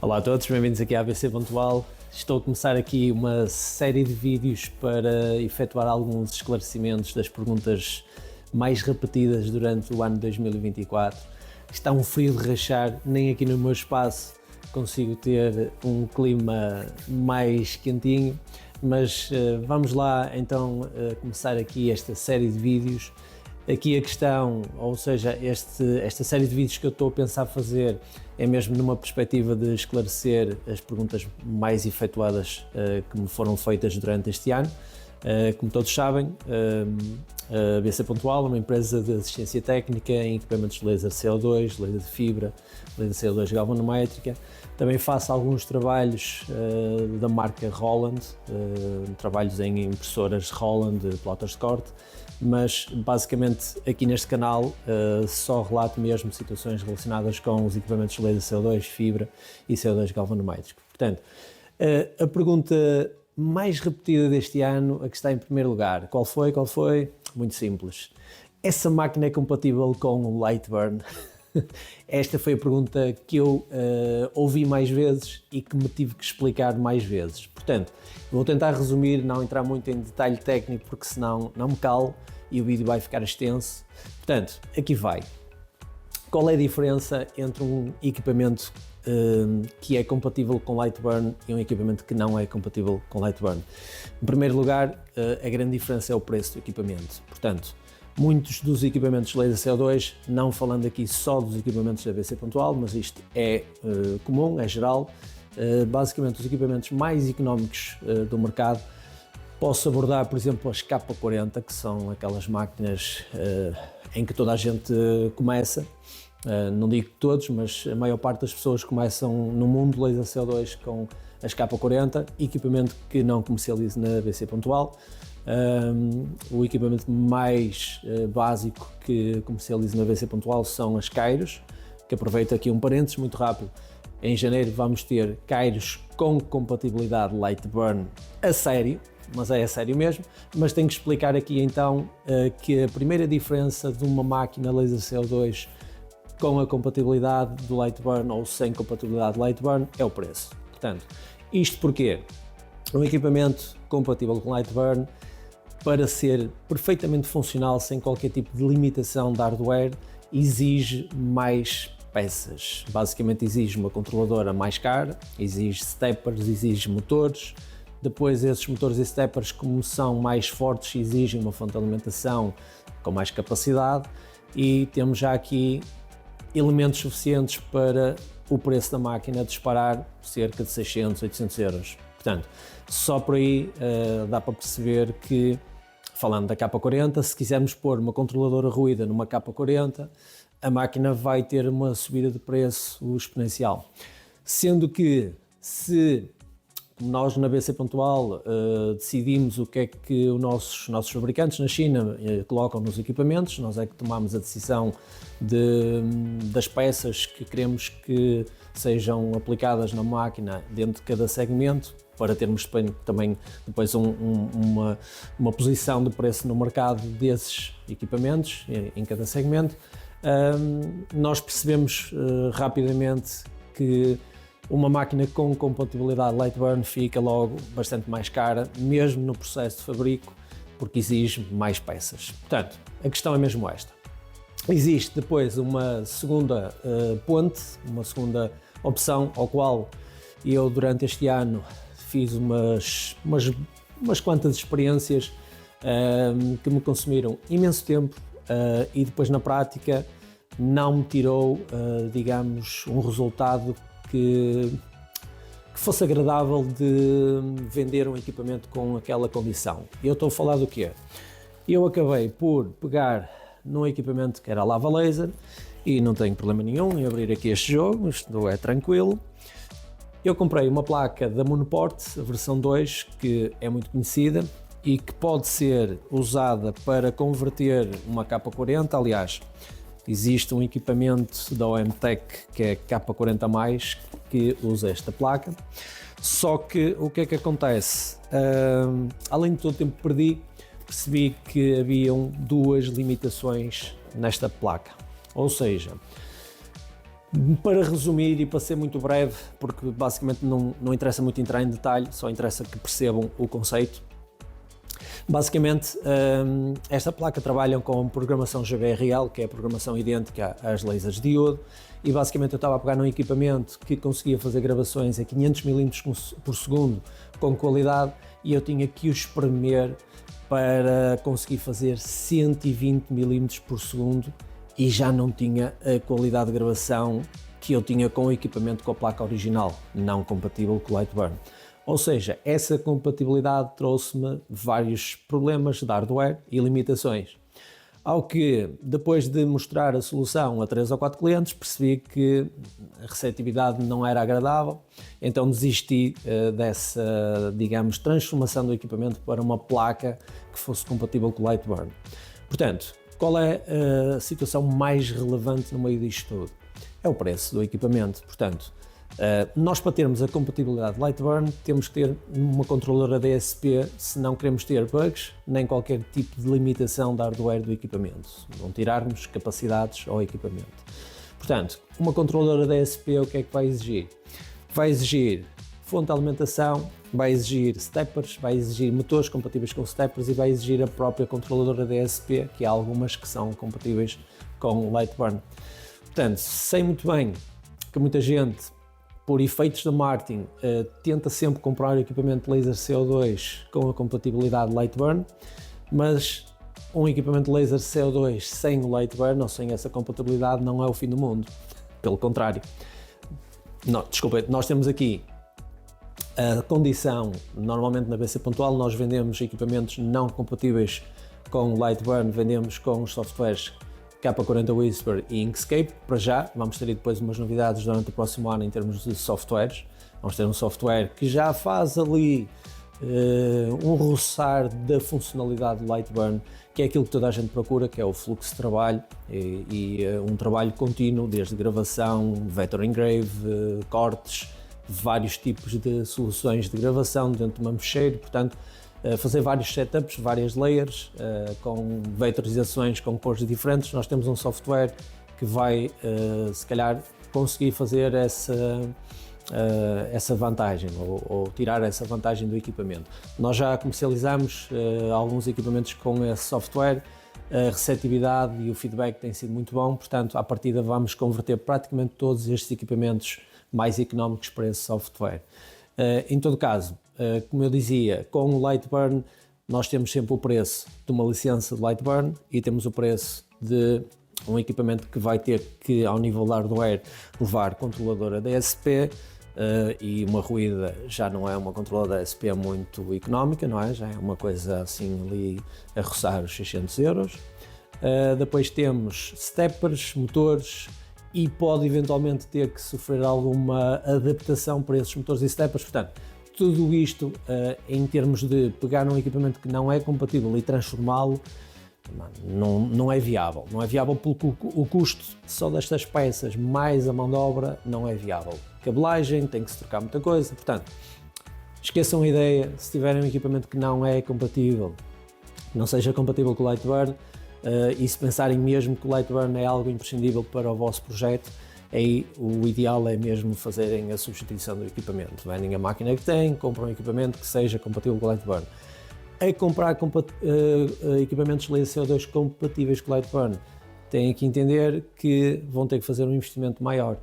Olá a todos, bem-vindos aqui à ABC Pontual. Estou a começar aqui uma série de vídeos para efetuar alguns esclarecimentos das perguntas mais repetidas durante o ano 2024. Está um frio de rachar, nem aqui no meu espaço consigo ter um clima mais quentinho, mas vamos lá então começar aqui esta série de vídeos. Aqui a questão, ou seja, esta série de vídeos que eu estou a pensar fazer é mesmo numa perspectiva de esclarecer as perguntas mais efetuadas que me foram feitas durante este ano. Como todos sabem, a BC Pontual é uma empresa de assistência técnica em equipamentos de laser CO2, laser de fibra, laser CO2 galvanométrica. Também faço alguns trabalhos da marca Roland, trabalhos em impressoras Roland, plotters de corte, mas basicamente aqui neste canal só relato mesmo situações relacionadas com os equipamentos de laser CO2, fibra e CO2 galvanométrico. Portanto, a pergunta mais repetida deste ano, a que está em primeiro lugar, qual foi? Muito simples. Essa máquina é compatível com o Lightburn? Esta foi a pergunta que eu ouvi mais vezes e que me tive que explicar mais vezes. Portanto, vou tentar resumir, não entrar muito em detalhe técnico, porque senão não me calo e o vídeo vai ficar extenso. Portanto, aqui vai. Qual é a diferença entre um equipamento que é compatível com Lightburn e um equipamento que não é compatível com Lightburn? Em primeiro lugar, a grande diferença é o preço do equipamento. Portanto, muitos dos equipamentos de laser CO2, não falando aqui só dos equipamentos da BC Pontual, mas isto é comum, é geral, basicamente os equipamentos mais económicos do mercado. Posso abordar, por exemplo, as K40, que são aquelas máquinas em que toda a gente começa. Não digo todos, mas a maior parte das pessoas começam no mundo laser CO2 com as K40, equipamento que não comercializo na BC Pontual. O equipamento mais básico que comercializo na BC Pontual são as Kairos, que aproveito aqui um parênteses muito rápido. Em janeiro vamos ter Kairos com compatibilidade Lightburn a sério, mas é a sério mesmo, mas tenho que explicar aqui então que a primeira diferença de uma máquina laser CO2 com a compatibilidade do Lightburn ou sem compatibilidade de Lightburn é o preço. Portanto, isto porque um equipamento compatível com Lightburn, para ser perfeitamente funcional sem qualquer tipo de limitação de hardware, exige mais peças. Basicamente exige uma controladora mais cara, exige steppers, exige motores. Depois esses motores e steppers, como são mais fortes, exigem uma fonte de alimentação com mais capacidade e temos já aqui elementos suficientes para o preço da máquina disparar cerca de 600, 800 euros. Portanto, só por aí dá para perceber que, falando da K40, se quisermos pôr uma controladora ruída numa K40, a máquina vai ter uma subida de preço exponencial. Sendo que, se nós na BC Pontual decidimos o que é que os nossos fabricantes na China colocam nos equipamentos, nós é que tomamos a decisão das peças que queremos que sejam aplicadas na máquina dentro de cada segmento, para termos também depois uma posição de preço no mercado desses equipamentos em cada segmento. Nós percebemos rapidamente que uma máquina com compatibilidade Lightburn fica logo bastante mais cara, mesmo no processo de fabrico, porque exige mais peças. Portanto, a questão é mesmo esta. Existe depois uma segunda ponte, uma segunda opção, ao qual eu durante este ano fiz umas quantas experiências que me consumiram imenso tempo e depois na prática não me tirou, digamos, um resultado que fosse agradável de vender um equipamento com aquela condição. E eu estou a falar do quê? Eu acabei por pegar num equipamento que era a lava laser e não tenho problema nenhum em abrir aqui este jogo, isto é tranquilo. Eu comprei uma placa da Monoport, a versão 2, que é muito conhecida e que pode ser usada para converter uma K40, aliás, existe um equipamento da OMTech que é K40+, que usa esta placa. Só que o que é que acontece? Além de todo o tempo que perdi, percebi que haviam duas limitações nesta placa. Ou seja, Para resumir e para ser muito breve, porque basicamente não interessa muito entrar em detalhe, só interessa que percebam o conceito. Basicamente, esta placa trabalha com programação GBRL, que é a programação idêntica às lasers de diodo, e basicamente eu estava a pegar num equipamento que conseguia fazer gravações a 500 mm por segundo com qualidade, e eu tinha que o espremer para conseguir fazer 120 mm por segundo, e já não tinha a qualidade de gravação que eu tinha com o equipamento com a placa original, não compatível com o Lightburn. Ou seja, essa compatibilidade trouxe-me vários problemas de hardware e limitações. Ao que, depois de mostrar a solução a 3 ou 4 clientes, percebi que a receptividade não era agradável, então desisti dessa, digamos, transformação do equipamento para uma placa que fosse compatível com o Lightburn. Portanto, qual é a situação mais relevante no meio disto tudo? É o preço do equipamento. Portanto, nós, para termos a compatibilidade Lightburn, temos que ter uma controladora DSP se não queremos ter bugs nem qualquer tipo de limitação de hardware do equipamento, não tirarmos capacidades ao equipamento. Portanto, uma controladora DSP o que é que vai exigir? Vai exigir fonte de alimentação, vai exigir steppers, vai exigir motores compatíveis com steppers e vai exigir a própria controladora DSP, que há algumas que são compatíveis com o Lightburn. Portanto, sei muito bem que muita gente, por efeitos de marketing, tenta sempre comprar equipamento de laser CO2 com a compatibilidade Lightburn, mas um equipamento de laser CO2 sem o Lightburn ou sem essa compatibilidade não é o fim do mundo. Pelo contrário. Nós temos aqui a condição, normalmente na BC Pontual nós vendemos equipamentos não compatíveis com o Lightburn, vendemos com os softwares K40 Whisper e Inkscape. Para já, vamos ter depois umas novidades durante o próximo ano em termos de softwares. Vamos ter um software que já faz ali um roçar da funcionalidade do Lightburn, que é aquilo que toda a gente procura, que é o fluxo de trabalho e um trabalho contínuo, desde gravação, vector engrave, cortes, vários tipos de soluções de gravação dentro de uma mexeira. Portanto, fazer vários setups, várias layers, com vetorizações, com cores diferentes. Nós temos um software que vai, se calhar, conseguir fazer essa vantagem ou tirar essa vantagem do equipamento. Nós já comercializamos alguns equipamentos com esse software, a receptividade e o feedback tem sido muito bom, portanto, à partida vamos converter praticamente todos estes equipamentos mais económicos para esse software. Em todo caso, como eu dizia, com o Lightburn nós temos sempre o preço de uma licença de Lightburn e temos o preço de um equipamento que vai ter que, ao nível de hardware, levar controladora DSP e uma ruída já não é uma controladora DSP muito económica, não é? Já é uma coisa assim ali a roçar os 600 euros. Depois temos steppers, motores, e pode eventualmente ter que sofrer alguma adaptação para esses motores e steppers. Portanto, tudo isto em termos de pegar num equipamento que não é compatível e transformá-lo, não é viável. Não é viável porque o custo só destas peças mais a mão de obra não é viável. Cablagem, tem que se trocar muita coisa. Portanto, esqueçam a ideia, se tiverem um equipamento que não é compatível, não seja compatível com o Lightburn, e se pensarem mesmo que o Lightburn é algo imprescindível para o vosso projeto, aí o ideal é mesmo fazerem a substituição do equipamento. Vendem a máquina que têm, compram um equipamento que seja compatível com o Lightburn. A comprar equipamentos de laser CO2 compatíveis com o Lightburn, têm que entender que vão ter que fazer um investimento maior,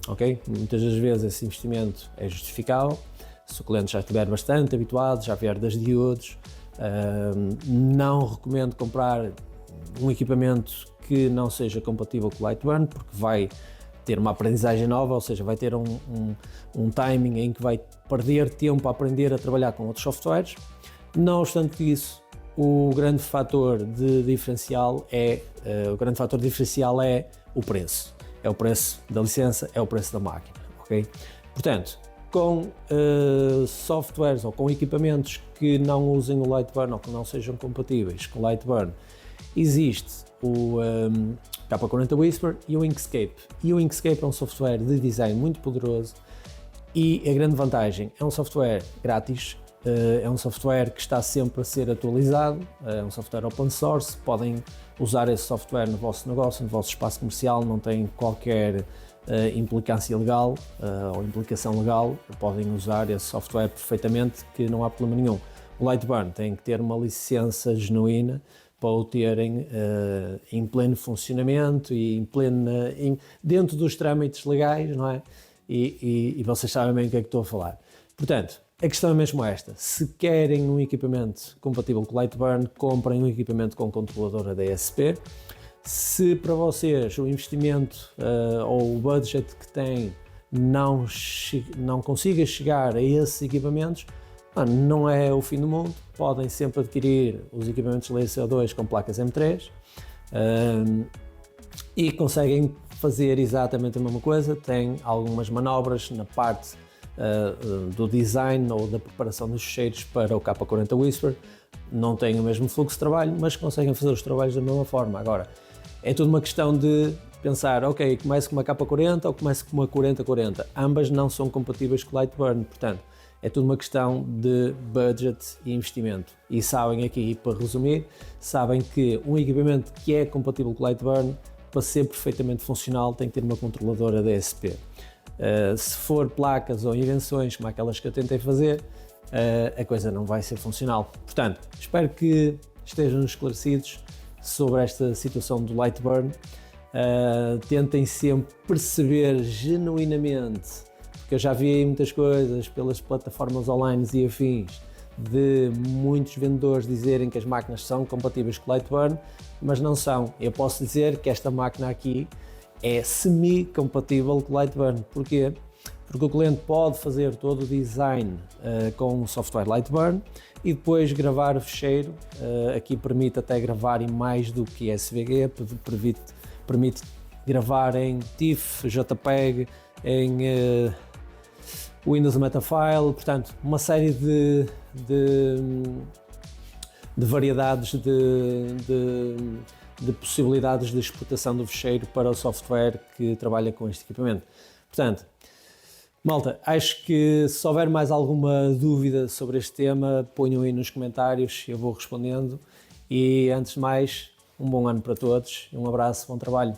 ok? Muitas das vezes esse investimento é justificável, se o cliente já estiver bastante habituado, já vier das diodos. Não recomendo comprar um equipamento que não seja compatível com o Lightburn, porque vai ter uma aprendizagem nova, ou seja, vai ter um timing em que vai perder tempo a aprender a trabalhar com outros softwares. Não obstante isso, o grande fator diferencial é o preço. É o preço da licença, é o preço da máquina, ok? Portanto, com softwares ou com equipamentos que não usem o Lightburn ou que não sejam compatíveis com o Lightburn, existe o K40 Whisper e o Inkscape. E o Inkscape é um software de design muito poderoso e a grande vantagem é um software grátis, é um software que está sempre a ser atualizado, é um software open source, podem usar esse software no vosso negócio, no vosso espaço comercial, não tem qualquer implicância legal ou implicação legal, podem usar esse software perfeitamente, que não há problema nenhum. O Lightburn tem que ter uma licença genuína para o terem em pleno funcionamento e dentro dos trâmites legais, não é? E vocês sabem bem o que é que estou a falar. Portanto, a questão é mesmo esta: se querem um equipamento compatível com o Lightburn, comprem um equipamento com controlador ADSP. Se para vocês o investimento ou o budget que têm não consiga chegar a esses equipamentos, não é o fim do mundo. Podem sempre adquirir os equipamentos Laser CO2 com placas M3 e conseguem fazer exatamente a mesma coisa. Tem algumas manobras na parte do design ou da preparação dos cheiros para o K40 Whisper. Não têm o mesmo fluxo de trabalho, mas conseguem fazer os trabalhos da mesma forma. Agora, é tudo uma questão de pensar, ok, começo com uma K40 ou começo com uma 40-40. Ambas não são compatíveis com o Lightburn, portanto, é tudo uma questão de budget e investimento. E sabem aqui, para resumir, sabem que um equipamento que é compatível com o Lightburn, para ser perfeitamente funcional, tem que ter uma controladora DSP. Se for placas ou invenções como aquelas que eu tentei fazer, a coisa não vai ser funcional. Portanto, espero que estejam esclarecidos sobre esta situação do Lightburn. Tentem sempre perceber genuinamente, porque eu já vi aí muitas coisas pelas plataformas online e afins, de muitos vendedores dizerem que as máquinas são compatíveis com o Lightburn, mas não são. Eu posso dizer que esta máquina aqui é semi-compatível com o Lightburn. Porquê? Porque o cliente pode fazer todo o design com o software Lightburn e depois gravar o fecheiro. Aqui permite até gravar em mais do que SVG, permite gravar em TIFF, JPEG, em Windows Metafile, portanto, uma série de variedades de possibilidades de exportação do fecheiro para o software que trabalha com este equipamento. Portanto, malta, acho que se houver mais alguma dúvida sobre este tema, ponham aí nos comentários, eu vou respondendo. E antes de mais, um bom ano para todos, um abraço, bom trabalho.